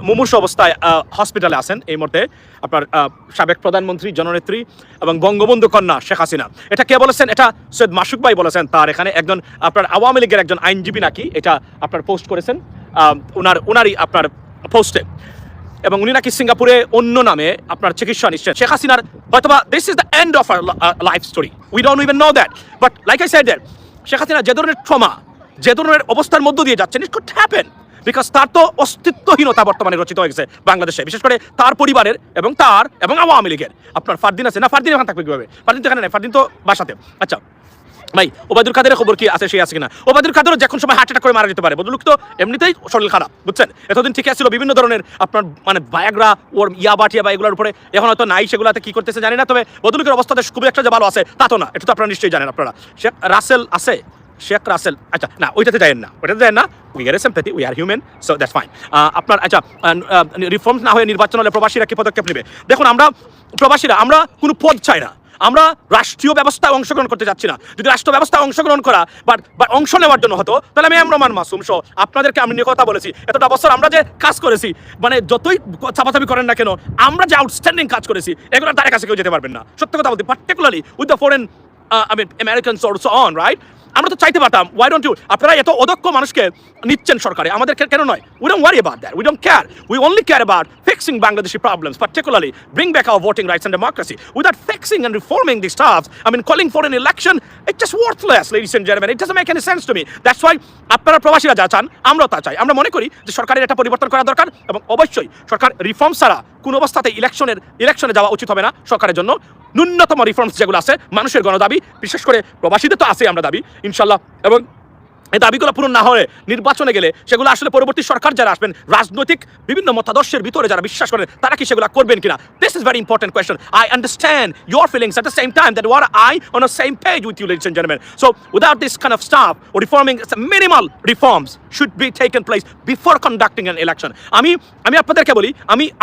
মুমূর্ষু অবস্থায় হসপিটালে আছেন এই মুহূর্তে আপনার সাবেক প্রধানমন্ত্রী জননেত্রী এবং বঙ্গবন্ধু কন্যা শেখ হাসিনা। এটা কে বলেছেন? এটা সৈয়দ মাসুক ভাই বলেছেন। তার এখানে একজন আপনার আওয়ামী লীগের একজন আইনজীবী নাকি এটা আপনার পোস্ট করেছেন উনারই আপনার পোস্টে, এবং উনি নাকি সিঙ্গাপুরে অন্য নামে আপনার চিকিৎসা নিচ্ছেন। শেখ হাসিনার হয়তোবা this is the end of our life story, we don't even know that, but like I said that Sheikh Hasina যে ধরনের ট্রমা, যে ধরনের অবস্থার মধ্য দিয়ে যাচ্ছেন, ইট কুড হ্যাপেন বিকজ তার তো অস্তিত্বহীনতা বর্তমানে রচিত হয়ে গেছে বাংলাদেশে, বিশেষ করে তার পরিবারের এবং তার এবং আওয়ামী লীগের। আপনার ফারদিন আছে না? ফারদিন এখন থাকবে কিভাবে? ফারদিন তো এখানে নাই, ফারদিন তো বাসাতে। আচ্ছা ভাই, ওবায়দুল কাদেরের খবর কি আছে? সে আছে কিনা? ওবায়দুল কাদের যখন সময় হার্ট অ্যাটাক করে মারা যেতে পারে। বদলুক তো এমনিতেই শরীর খারাপ, বুঝছেন? এতদিন ঠিক আছিল, বিভিন্ন ধরনের আপনার মানে ভায়াগ্রা ওর ইয়াবা টিয়াবা এগুলোর উপরে এখন হয়তো নাই, সেগুলোতে কি করতেছে জানি না। তবে বদলুকের অবস্থাতে খুবই একটা যে ভালো আছে তা তো না, এটা তো আপনারা নিশ্চয়ই জানেন। আপনারা শেখ রাসেল আছে, শেখ রাসেল, আচ্ছা না ওইটাতে যায়েন না, ওইটাতে যায়েন না। We are sympathy, we are human, so that's fine. আপনার আচ্ছা রিফর্মস না হয়ে নির্বাচন হলে প্রবাসীরা কি পদক্ষেপ নেবে? দেখুন, আমরা প্রবাসীরা আমরা কোনো পদ চাই না, আমরা রাষ্ট্রীয় ব্যবস্থায় অংশগ্রহণ করতে যাচ্ছি না। যদি রাষ্ট্র ব্যবস্থায় অংশগ্রহণ করা বা অংশ নেওয়ার জন্য হতো, তাহলে আমি রহমান মাসুম সহ আপনাদেরকে আমি নিয়ে কথা বলেছি। এতটা বছর আমরা যে কাজ করেছি, মানে যতই চাপাচাপি করেন না কেন, আমরা যে আউটস্ট্যান্ডিং কাজ করেছি, এগুলোর দ্বারা কাছে কেউ যেতে পারবেন না। সত্য কথা বলতে, particularly with the foreign Americans also on, right? আমরা তো চাইতে পারতাম, ওয়াই ডোন্ট ইউ? আপনারা এত অদক্ষ মানুষকে নিচ্ছেন সরকারে, আমাদের কেন নয়? We don't worry about that, we don't care, we only care about fixing Bangladeshi problems, particularly bring back our voting rights and democracy. Without fixing and reforming these stuff, I mean, calling for an election, it's just worthless, ladies and gentlemen. It doesn't make any sense to me. That's why আপনারা প্রবাসীরা যা চান, আমরাও তা চাই। আমরা মনে করি যে সরকারের একটা পরিবর্তন করা দরকার, এবং অবশ্যই সরকার রিফর্ম ছাড়া কোনো অবস্থাতে ইলেকশনে যাওয়া উচিত হবে না সরকারের জন্য। ন্যূনতম রিফর্মস যেগুলো আছে, মানুষের গণদাবি, বিশেষ করে প্রবাসীদের তো আছে আমরা দাবি, ইনশাল্লাহ, এবং এই দাবিগুলো পূরণ না হলে নির্বাচনে গেলে সেগুলো আসলে পরবর্তী সরকার যারা আসবেন, রাজনৈতিক বিভিন্ন মতাদর্শের ভিতরে যারা বিশ্বাস করেন, তারা কি সেগুলো করবেন কিনা? This is very important question. I understand your feelings at the same time that we're I on the same page with you, ladies and gentleman. So without this kind of stuff or reforming, minimal reforms should be taken place before conducting an election. আমি আপনাদেরকে বলি,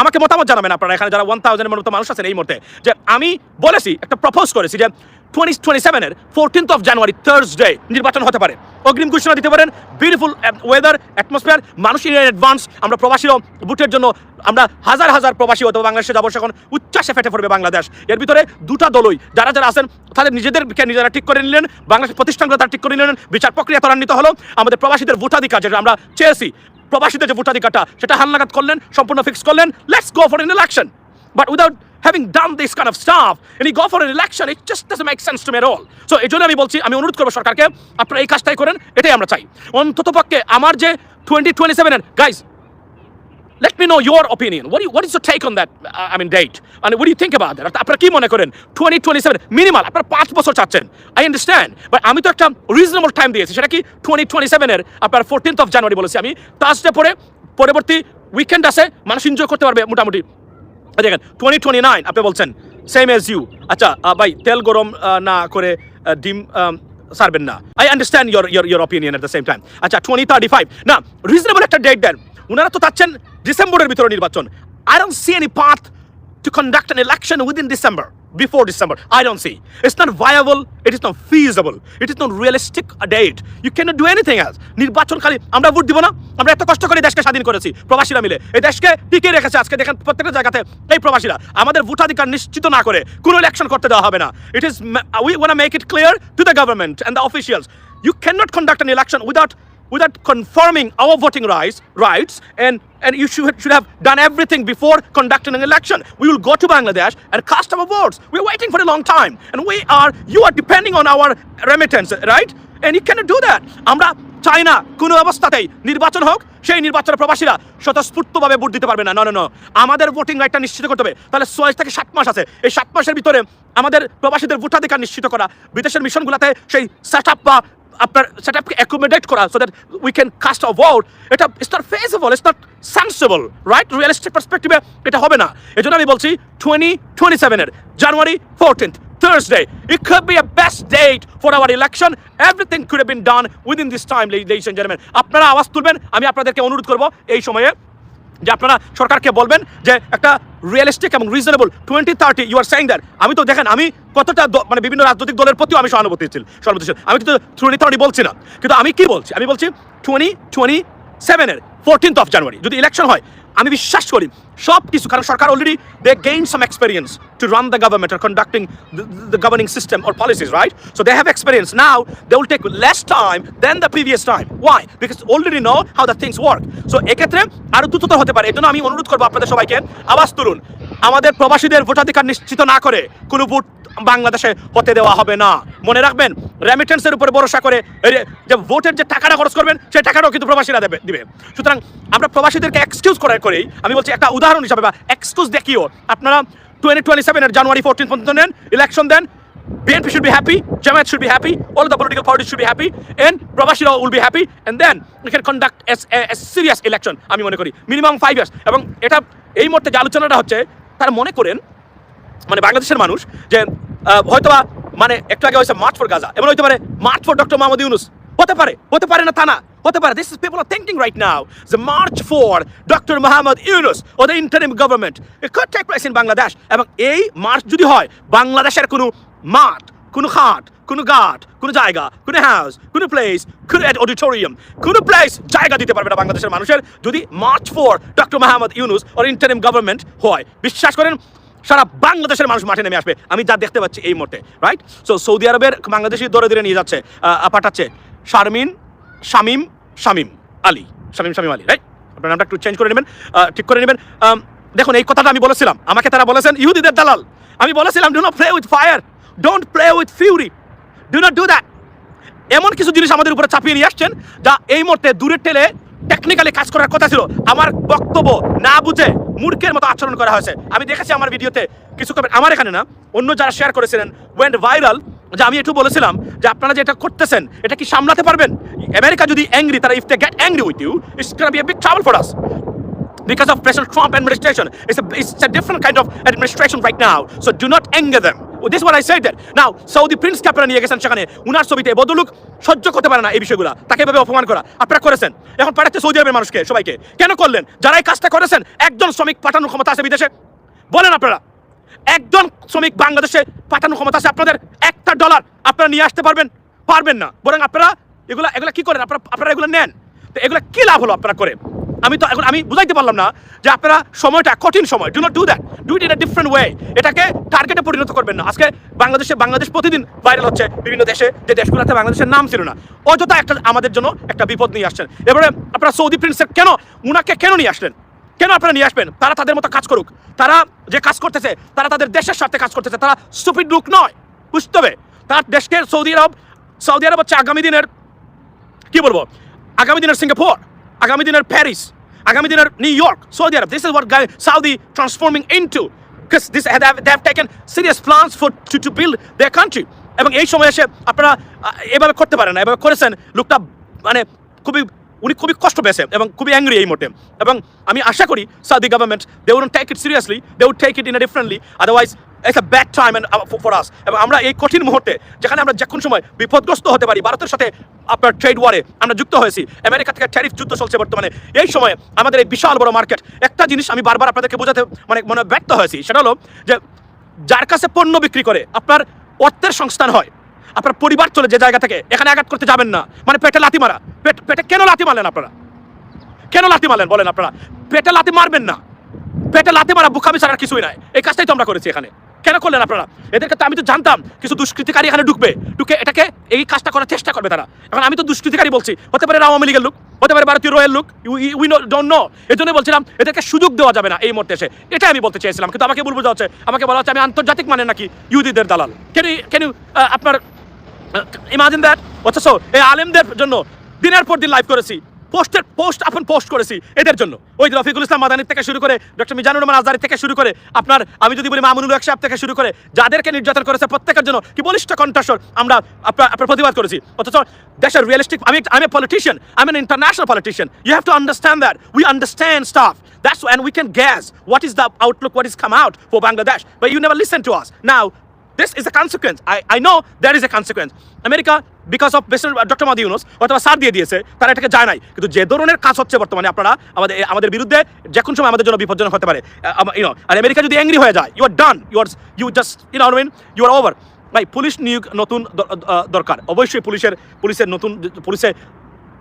আমাকে মতামত জানাবেন আপনারা এখানে যারা 1000 এর মতো মানুষ আছেন এই মুহূর্তে, যে আমি বলেছি, একটা প্রপোজ করেছি যে 2027 14th of January থার্সডে নির্বাচন হতে পারে। অগ্রিম ঘোষণা দিতে পারেন, বিউটিফুল ওয়েদার, অ্যাটমসফিয়ার, মানুষ ইন অ্যাডভান্স। আমরা প্রবাসীরাও ভোটের জন্য আমরা হাজার হাজার প্রবাসী হয়তো বাংলাদেশে যাবো, এখন উচ্ছ্বাসে ফেটে পড়বে বাংলাদেশ। এর ভিতরে দুটা দলই যারা আছেন তাদের নিজেদেরকে নিজেরা ঠিক করে নিলেন, বাংলাদেশ প্রতিষ্ঠানগুলো তারা ঠিক করে নিলেন, বিচার প্রক্রিয়া ত্বরান্বিত হলো, আমাদের প্রবাসীদের ভোটাধিকার যেটা আমরা চেয়েছি, প্রবাসীদের যে ভোটাধিকারটা সেটা হালনাগাদ করলেন, সম্পূর্ণ ফিক্স করলেন। Let's go for N election, but without having done this kind of stuff and you go for an election, it just doesn't make sense to me at all. So এই জন্য আমি বলছি, আমি অনুরোধ করবো সরকারকে, আপনারা এই কাজটাই করেন, এটাই আমরা চাই। অন্ততপক্ষে আমার যে 2027 এর guys, let me know your opinion. What is your take on that date, and what do you think about that? আপনারা কি মনে করেন 2027 মিনিমাল আপনারা 5 বছর চাচ্ছেন, I understand, but আমি তো একটা রিজনেবল টাইম দিয়েছি। সেটা কি 2027 এর আপনার 14th of January বলেছি আমি। থার্সডে পরে পরবর্তী উইকেন্ড আছে, মানুষ এনজয় করতে পারবে মোটামুটি। দেখেন 2029 আপনি বলছেন সেম এজ ইউ। আচ্ছা ভাই, তেল গরম না করে ডিম সারবেন না। I understand your opinion at the same time. আচ্ছা 2035 না, রিজনেবল একটা ডেট দেন। ওনারা তো চাচ্ছেন ডিসেম্বরের ভিতরে নির্বাচন। I don't see any path to conduct an election within December, before December. I don't see. It's not viable, it is not feasible, it is not realistic a date. You cannot do anything else. নির্বাচন খালি আমরা vote দিব না? আমরা এত কষ্ট করে দেশকে স্বাধীন করেছি, প্রবাসীরা মিলে এই দেশকে টিকিয়ে রেখেছে। আজকে দেখেন প্রত্যেকটা জায়গাতে এই প্রবাসীরা আমাদের ভোটাধিকার নিশ্চিত না করে কোনো ইলেকশন করতে দেওয়া হবে না। It is, we want to make it clear to the government and the officials, you cannot conduct an election without confirming our voting rights, and you should have done everything before conducting an election. We will go to Bangladesh and cast our votes. We're waiting for a long time, and you are depending on our remittance, right? And you cannot do that. আমরা চাই না কোনো অবস্থাতেই নির্বাচন হোক, সেই নির্বাচনে প্রবাসীরা স্বতঃস্ফূর্তভাবে ভোট দিতে পারবে না। নো, আমাদের ভোটিং রাইটটা নিশ্চিত করতে হবে। তাহলে 6 থেকে 7 মাস আছে, এই 7 মাসের ভিতরে আমাদের প্রবাসীদের ভোটাধিকার নিশ্চিত করা, বিদেশের মিশনগুলোতে সেই সেটআপ বা আপনার সেটআপকে অ্যাকোমোডেট করা, so that we can cast a vote. এটা it's not feasible, it's not sensible, right? Realistic পার্সপেক্টিভে এটা হবে না। এজন্য আমি বলছি 2027 এর January 14th Thursday, it could be a best date for our election. Everything could have been done within this time, ladies and gentlemen. আপনারা আওয়াজ তুলবেন, আমি আপনাদেরকে অনুরোধ করব এই সময়ে যে আপনারা সরকারকে বলবেন যে একটা রিয়েলিস্টিক এবং reasonable 2030 you are saying that. আমি তো দেখেন, আমি কতটা মানে বিভিন্ন রাজনৈতিক দলের প্রতিও আমি সহানুভূতিশীল। আমি কিন্তু 2030 বলছি না, কিন্তু আমি কি বলছি? আমি বলছি 2027 এর 14th of January যদি ইলেকশন হয়, আমি বিশ্বাস করি সব কিছু, কারণ সরকার already they gain some experience to run the government or conducting the governing system or policies, right? So they have experience. Now they will take less time than the previous time. Why? Because already know how the things work. So এক্ষেত্রে আরো দ্রুততর হতে পারে। এজন্য আমি অনুরোধ করবো আপনাদের সবাইকে, আওয়াজ তুলুন, আমাদের প্রবাসীদের ভোটাধিকার নিশ্চিত না করে কোনো ভোট বাংলাদেশে হতে দেওয়া হবে না। মনে রাখবেন, রেমিটেন্সের উপরে ভরসা করে যে ভোটের যে টাকাটা খরচ করবেন সেই টাকাটাও কিন্তু প্রবাসীরা দিবে। সুতরাং আমরা প্রবাসীদেরকে এক্সকিউজ করেই আমি বলছি, একটা উদাহরণ হিসাবে বা এক্সকিউজ দেখিও আপনারা 2027 জানুয়ারি 14 পর্যন্ত নেন, ইলেকশন দেন, BNP should be happy, Jamaat should be happy, all of the political parties should be happy, and Prabashira will be happy, and then we can conduct a serious election. আমি মনে করি minimum 5 years। এবং এটা এই মুহূর্তে যে আলোচনাটা হচ্ছে, তারা মনে করেন মানে বাংলাদেশের মানুষ যে হয়তোবা মানে একটু আগে হয়েছে মার্চ ফর গাজা, এবং হতে পারে march for doctor Mohammad Yunus, হতে পারে না তা না, হতে পারে this is people are thinking right now যে march for doctor Mohammad Yunus ও the interim government it could take place in Bangladesh. এবং এই মার্চ যদি হয়, বাংলাদেশের কোনো মাঠ, কোনো খাট, কোনো ঘাট, কোনো জায়গা, কোনো হাউস, কোনো প্লেস, কোনো অডিটোরিয়াম, কোনো প্লেস জায়গা দিতে পারবে না বাংলাদেশের মানুষের যদি march for doctor Mohammad Yunus ও ইন্টারিম গভর্নমেন্ট হয়। বিশ্বাস করেন সারা বাংলাদেশের মানুষ মাঠে নেমে আসবে, আমি যা দেখতে পাচ্ছি এই মুহূর্তে, রাইট? সো সৌদি আরবের বাংলাদেশি দৌড়ে নিয়ে যাচ্ছে, পাঠাচ্ছে শামীম আলী, রাইট? আপনার নামটা একটু চেঞ্জ করে নেবেন, ঠিক করে নেবেন। দেখুন, এই কথাটা আমি বলেছিলাম, আমাকে তারা বলেছেন ইহুদিদের দালাল। আমি বলেছিলাম do not play with fire, don't play with Fury, do not do that. এমন কিছু জিনিস আমাদের উপরে চাপিয়ে নিয়ে আসছেন যা এই মুহূর্তে দূরে টেলে টেকনিক্যালি কাজ করার কথা ছিল। আমার বক্তব্য না বুঝে মূর্খের মতো আচরণ করা হয়েছে। আমি দেখেছি আমার ভিডিওতে কিছু কমেন্ট, আমার এখানে না, অন্য যারা শেয়ার করেছিলেন, ওয়েন্ট ভাইরাল, যে আমি একটু বলেছিলাম যে আপনারা যে এটা করতেছেন এটা কি সামলাতে পারবেন? আমেরিকা যদি অ্যাংরি, তারা if they get angry with you, it's gonna be a big trouble for us because of President Trump administration. It's a different kind of administration right now, so do not anger them. This is what I said there. Now Saudi prince কে আপনারা নিয়ে গেছেন সেখানে, উনার ছবিতে বদলুক সহ্য করতে পারে না এই বিষয়গুলো, তাকে এভাবে অপমান করা আপনারা করেছেন। এখন পাঠাচ্ছে সৌদি আরবের মানুষকে, সবাইকে কেন করলেন? যারা এই কাজটা করেছেন, একজন শ্রমিক পাঠানোর ক্ষমতা আছে বিদেশে? বলেন আপনারা, একজন শ্রমিক বাংলাদেশে পাঠানোর ক্ষমতা আছে আপনাদের? $1 আপনারা নিয়ে আসতে পারবেন না। বরং আপনারা এগুলা কি করেন? আপনারা এগুলো নেন, তো এগুলো কি লাভ হলো আপনারা করে? আমি বুঝাইতে পারলাম না যে আপনারা সময়টা কঠিন সময়, do not do that, do it in a different way. এটাকে টার্গেটে পরিণত করবেন না। আজকে বাংলাদেশ প্রতিদিন ভাইরাল হচ্ছে বিভিন্ন দেশে, যে দেশগুলোতে বাংলাদেশের নাম ছিল না, অযথা আমাদের জন্য একটা বিপদ নিয়ে আসছেন। এবারে আপনারা সৌদি প্রিন্সের উনাকে কেন নিয়ে আসলেন? কেন আপনারা নিয়ে আসবেন? তারা তাদের মতো কাজ করুক, তারা যে কাজ করতেছে তারা তাদের দেশের স্বার্থে কাজ করতেছে, তারা স্টুপিড লোক নয়, বুঝতে হবে। তার দেশকে সৌদি আরব হচ্ছে আগামী দিনের কি বলবো, আগামী দিনের সিঙ্গাপুর, আগামী দিনের প্যারিস, আগামী দিনের new York, Saudi Arab. This is what Saudi transforming into, because they have taken serious plans to build their country. এবং এই সময় এসে আপনারা এভাবে করতে পারেন না। এভাবে করেছেন, লোকটা মানে উনি খুবই কষ্ট পেয়েছে এবং খুবই অ্যাংরি এই মুহূর্তে। এবং আমি আশা করি Saudi government, they wouldn't take it seriously, they would take it in a differently, otherwise it's a bad time for us. এবং আমরা এই কঠিন মুহূর্তে যেখানে আমরা যে কোনো সময় বিপদগ্রস্ত হতে পারি, ভারতের সাথে আপনার ট্রেড ওয়ারে আমরা যুক্ত হয়েছি, আমেরিকা থেকে ট্যারিফ যুদ্ধ চলছে বর্তমানে, এই সময় আমাদের এই বিশাল বড় মার্কেট। একটা জিনিস আমি বারবার আপনাদেরকে বোঝাতে মনে ব্যর্থ হয়েছি, সেটা হলো যে যার কাছে পণ্য বিক্রি করে আপনার অর্থের সংস্থান হয়, আপনার পরিবার চলে যে জায়গা থেকে, এখানে আঘাত করতে যাবেন না। মানে পেটে লাথি মারা, পেটে কেন লাথি মারলেন আপনারা? কেন লাথি মারলেন বলেন? আপনারা পেটে লাথি মারবেন না, পেটে লাথি মারা বুকামি ছাড়া কিছুই নাই। এই কাজটাই তো আমরা করেছি এখানে। কেন করলেন আপনারা? এদেরকে তো আমি তো জানতাম কিছু দুষ্কৃতিকারী এখানে ঢুকে এটাকে এই কাজটা করার চেষ্টা করবে তারা। এখন আমি তো দুষ্কৃতিকারী বলছি, হতে পারে আওয়ামী লীগের লোক, হতে পারে ভারতীয় রয়েল লোক, উই ডোন্ট নো। এই জন্য বলছিলাম এদেরকে সুযোগ দেওয়া যাবে না এই মুহূর্তে এসে, এটাই আমি বলতে চেয়েছিলাম। কিন্তু আমাকে আমাকে বলা হচ্ছে আমি আন্তর্জাতিক মানের নাকি ইহুদিদের দালাল। কেন আপনার ইমাজিন দ্যাট? অথচ এই আলেমদের জন্য দিনের পর দিন লাইভ করেছি, পোস্ট করেছি এদের জন্য। ওই রফিকুল ইসলাম মাদানির থেকে শুরু করে ডক্টর মিজানুর রহমান আজহারি থেকে শুরু করে আপনার আমি যদি বলি মামুনুল হক সাহেব থেকে শুরু করে যাদেরকে নির্যাতন করেছে প্রত্যেকের জন্য কি বলিষ্ঠ কণ্ঠস্বর আমরা আপনার প্রতিবাদ করেছি। অথচ দেশের রিয়েলিস্টিক, আমি এ politician, I am an international politician. You have to understand that. We understand stuff. That's and we can guess what is the outlook, what is come out for Bangladesh. But you never listen to us. Now this is a consequence. I know there is a consequence. America, because of doctor Mohammad Yunus অথবা সার দিয়ে দিয়েছে, তারা এটাকে যায় নাই। কিন্তু যে ধরনের কাজ হচ্ছে বর্তমানে আপনারা আমাদের বিরুদ্ধে, যে কোনো সময় আমাদের জন্য বিপজ্জনক হতে পারে। আর আমেরিকা যদি অ্যাংরি হয়ে যায়, you are done, you just you are over. ভাই পুলিশ নিয়োগ নতুন দরকার, অবশ্যই পুলিশে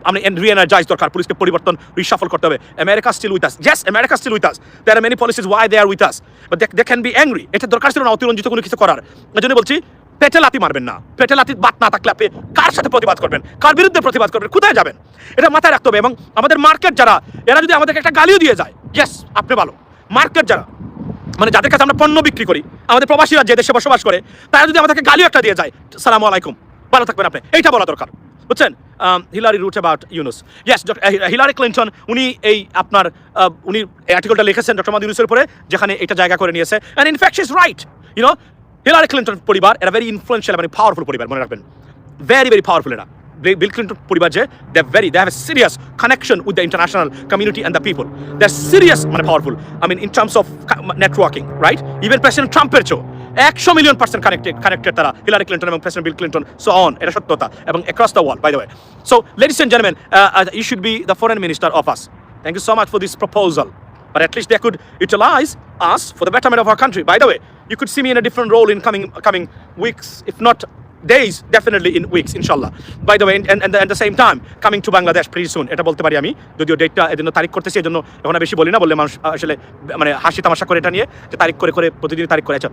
আমি রিএনার্জাইজ দরকার, পুলিশকে পরিবর্তন রিশাফল করতে হবে। America still with us, yes America still with us, there are many policies why they are with us, but they can be angry. এটা দরকার ছিল না অতিরঞ্জিত কোনো কিছু করার। এই জন্য বলছি পেটে লাথি মারবেন না, পেটে লাথি বাত না থাকলে আপনি কার সাথে প্রতিবাদ করবেন, কার বিরুদ্ধে প্রতিবাদ করবেন, কোথায় যাবেন, এটা মাথায় রাখতে হবে। এবং আমাদের মার্কেট যারা, এরা যদি আমাদেরকে একটা গালিও দিয়ে যায়, ইয়েস আপনি ভালো, মার্কেট যারা মানে যাদের কাছে আমরা পণ্য বিক্রি করি, আমাদের প্রবাসীরা যে দেশে বসবাস করে, তারা যদি আমাদেরকে গালিও একটা দিয়ে যায়, সালামু আলাইকুম, ভালো থাকবেন আপনি, এইটা বলা দরকার, বুঝছেন? Hillary wrote about Yunus, yes Hillary Clinton উনি এই আপনার উনি এই আর্টিকেলটা লিখেছেন ডক্টর মোহাম্মদ ইউনুসের উপরে, যেখানে এটা জায়গা করে নিয়েছে। And in fact she is right, you know Hillary Clinton পরিবার এরা ভেরি ইনফ্লুয়েন্সিয়াল, মানে পাওয়ারফুল পরিবার, মনে রাখবেন, ভেরি ভেরি পাওয়ারফুল এরা। Bill Clinton পরিবার যে they have a serious connection with the international community and the people. They're serious মানে powerful. I mean in terms of networking, right? Even President Trump এর চেয়েও 100 million % connected তারা Hillary Clinton এবং president Bill Clinton, so on, এটা সত্যতা এবং across the world, by the way. So ladies and gentlemen, you should be the foreign minister of us. Thank you so much for this proposal. But at least they could utilize us for the betterment of our country. By the way, you could see me in a different role in coming weeks, if not days, definitely in weeks, inshallah. By the way, and at the same time, coming to Bangladesh pretty soon. এটা বলতে পারি আমি, যদিও ডেটটা এজন্য তারিখ করতেছি, এজন্য এখন বেশি বলি না, বললে মানুষ আসলে মানে হাসি তামাশা করে এটা নিয়ে, যে তারিখ করে প্রতিদিন তারিখ করে। আচ্ছা,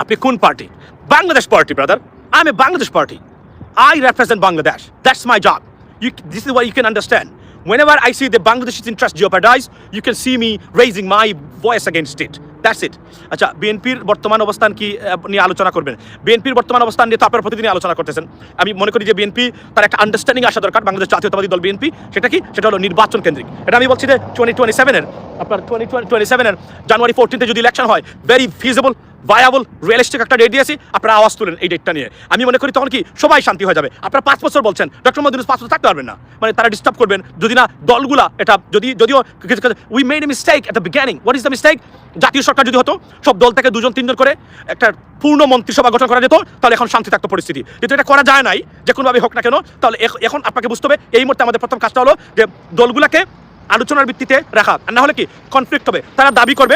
আপনি কোন party? Bangladesh party, brother. I M A Bangladesh party. I represent Bangladesh. That's my job. This is what you can understand. Whenever I see the Bangladesh's interest jeopardized, you can see me raising my voice against it. That's it. আচ্ছা, বিএনপির বর্তমান অবস্থান কি নিয়ে আলোচনা করবেন? বিএনপির বর্তমান অবস্থান নিয়ে তো আপনারা প্রতিদিনই আলোচনা করতেছেন। আমি মনে করি যে বিএনপি তার একটা আন্ডারস্ট্যান্ডিং আসা দরকার, বাংলাদেশ জাতীয়তাবাদী দল বিএনপি। সেটা কি? সেটা হলো নির্বাচন কেন্দ্রিক। এটা আমি বলছি যে 2027-এর আপনার 2027-এর জানুয়ারি 14 যদি ইলেকশন হয়, ভেরি ফিজিবল, ভায়াবল, রিয়েলিস্টিক একটা ডেট দিয়েছি, আপনারা আওয়াজ তুলেন এই ডেটটা নিয়ে। আমি মনে করি তখন কি সবাই শান্তি হয়ে যাবে। আপনারা 5 বছর বলছেন, ডক্টর মোহাম্মদ ইউনূস 5 বছর থাকতে পারবেন না, মানে তারা ডিস্টার্ব করবেন যদি না দলগুলা এটা যদিও we made a mistake at the beginning. What is the mistake? জাতীয় সরকার যদি হতো, সব দল থেকে 2-3 করে একটা পূর্ণ মন্ত্রিসভা গঠন করা যেত, তাহলে এখন শান্তি থাকতো পরিস্থিতি। কিন্তু এটা করা যায় নাই, যে কোনোভাবে হোক না কেন। তাহলে এখন আপনাকে বুঝতে হবে, এই মুহূর্তে আমাদের প্রথম কাজটা হলো যে দলগুলাকে আলোচনার ভিত্তিতে রাখা, আর না হলে কি কনফ্লিক্ট হবে। তারা দাবি করবে,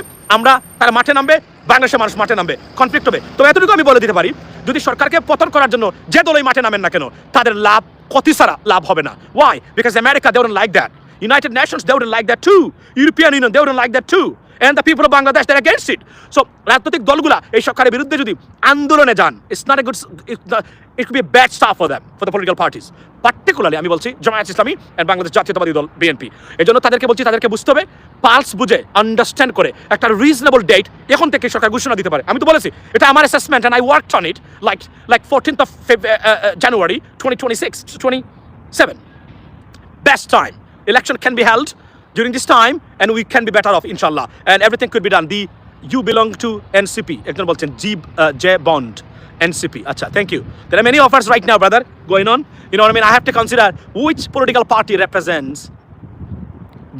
তারা মাঠে নামবে, বাংলাদেশের মানুষ মাঠে নামবে, কনফ্লিক্ট হবে। তো এতটুকু আমি বলে দিতে পারি, যদি সরকারকে পতন করার জন্য যে দলই মাঠে নামেন না কেন, তাদের লাভ ক্ষতি ছাড়া লাভ হবে না। Why? Because America they wouldn't like that, United Nations they wouldn't like that too, European Union they wouldn't like that too, and the people of Bangladesh they're against it. So রাজনৈতিক দলগুলা এই সরকারের বিরুদ্ধে যদি আন্দোলনে যান, it's not a good, it could be a bad start for them, for the political parties, particularly আমি বলছি জামায়াত ইসলামী and Bangladesh জাতীয়তাবাদী দল বিএনপি। এই জন্য তাদেরকে বলছি, তাদেরকে বুঝতে হবে, পালস বুঝে আন্ডারস্ট্যান্ড করে একটা রিজনেবল ডেট এখন থেকে সরকার ঘোষণা দিতে পারে। আমি তো বলেছি এটা আমার assessment, and I worked on it like 14th of January 2026-27. Best time. Election can be held during this time and we can be better off, inshallah, and everything could be done. You belong to NCP, একজন বলছেন J Bond, NCP. Acha, thank you. There are many offers right now, brother, going on. You know what I mean? I have to consider which political party represents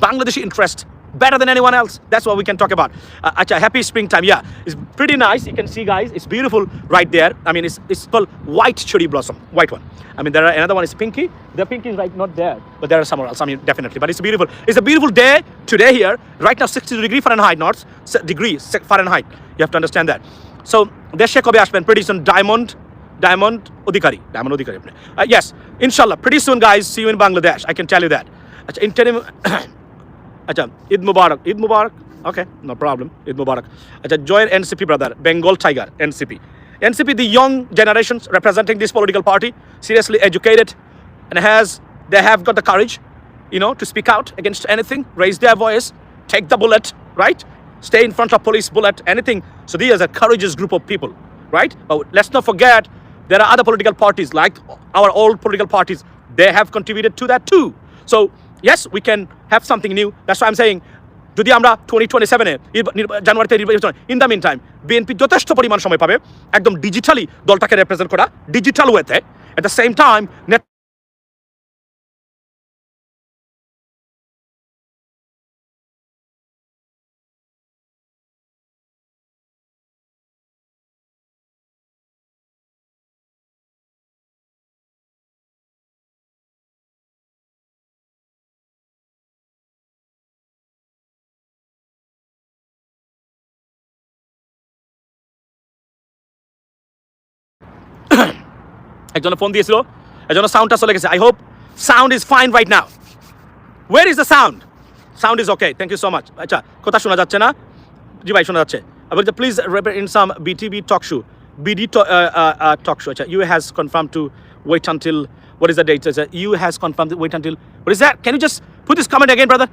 Bangladeshi interest better than anyone else. That's what we can talk about. Acha, happy springtime. Yeah, it's pretty nice. You can see, guys, it's beautiful right there. I mean, it's called white cherry blossom, white one. I mean, another one is pinky. The pinky is right not there, but there are somewhere else. I mean, definitely. But it's beautiful. It's a beautiful day today here. Right now, 62 degrees Fahrenheit, not degrees Fahrenheit. You have to understand that. So, deshe kobe ashben? Pretty soon, Diamond Odhikari. Yes, inshallah. Pretty soon, guys. See you in Bangladesh. I can tell you that. Acha, interim. Acha, Eid Mubarak. Okay, no problem. Eid Mubarak. Acha, join NCP, brother. Bengal Tiger, NCP, the young generations representing this political party, seriously educated, and they have got the courage, you know, to speak out against anything, raise their voice, take the bullet, right? Stay in front of police bullet, anything. So these are a courageous group of people, right? But let's not forget, there are other political parties, like our old political parties, they have contributed to that too. So yes, we can have something new. That's why I'm saying, যদি আমরা 2027-এ জানুয়ারিতে নির্বাচন, in the meantime BNP যথেষ্ট পরিমাণ সময় পাবে একদম ডিজিটালি দলটাকে রিপ্রেজেন্ট করা, ডিজিটাল ওয়েতে, এট দ্য সেম টাইম একজনে ফোন দিয়েছিল, একজনের সাউন্ডটা চলে গেছে। I hope Sound is fine right now. Where is the sound? Sound is okay. Thank you so much. আচ্ছা কথা শোনা যাচ্ছে না? জি ভাই শোনা যাচ্ছে। Please in some BTV talk show. Talk show. You has confirmed to wait until, what is the date? You has confirmed to wait until, what is that? Can you just put this comment again, brother?